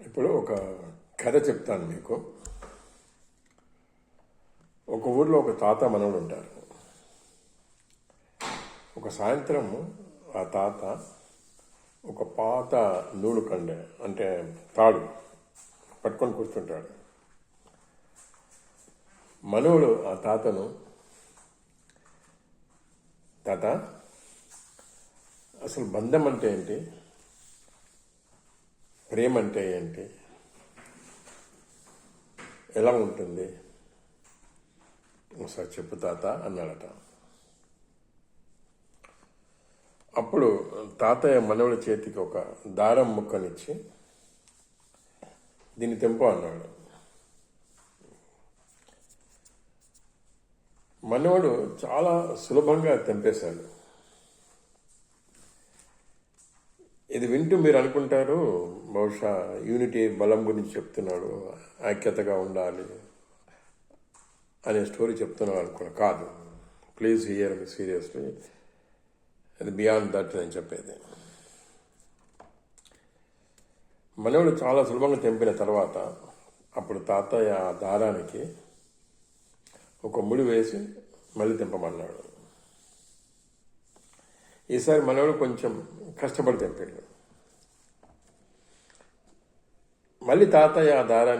ఇప్పుడు ఒక కథ చెప్తాను మీకు. ఒక ఊర్లో ఒక తాత మనవడు ఉంటారు. ఒక సాయంత్రం ఆ తాత ఒక పాత నూలు కండె అంటే తాడు పట్టుకొని కూర్చుంటాడు. మనవడు ఆ తాతను, తాత అసలు బంధం అంటే ఏంటి, ప్రేమ అంటే ఏంటి, ఎలా ఉంటుంది ఒకసారి చెప్పు తాత అన్నాడట. అప్పుడు తాతయ్య మనవడి చేతికి ఒక దారం ముక్కనిచ్చి దీన్ని తెంపు అన్నాడు. మనవడు చాలా సులభంగా తెంపేశాడు. ఇది వింటూ మీరు అనుకుంటారు బహుశా యూనిటీ బలం గురించి చెప్తున్నాడు, ఐక్యతగా ఉండాలి అనే స్టోరీ చెప్తున్నాడు అనుకున్నా. కాదు, ప్లీజ్ హియర్ మీ సీరియస్లీ, అది బియాండ్ దట్ నేను చెప్పేది. మనవడు చాలా సులభంగా తెంపిన తర్వాత అప్పుడు తాతయ్య ఆ దారానికి ఒక ముడి వేసి మళ్ళీ తెంపమన్నాడు. ఈసారి మనవడు కొంచెం కష్టపడి తెంపాడు. మళ్ళీ తాతయ్య ఆ దారాన్ని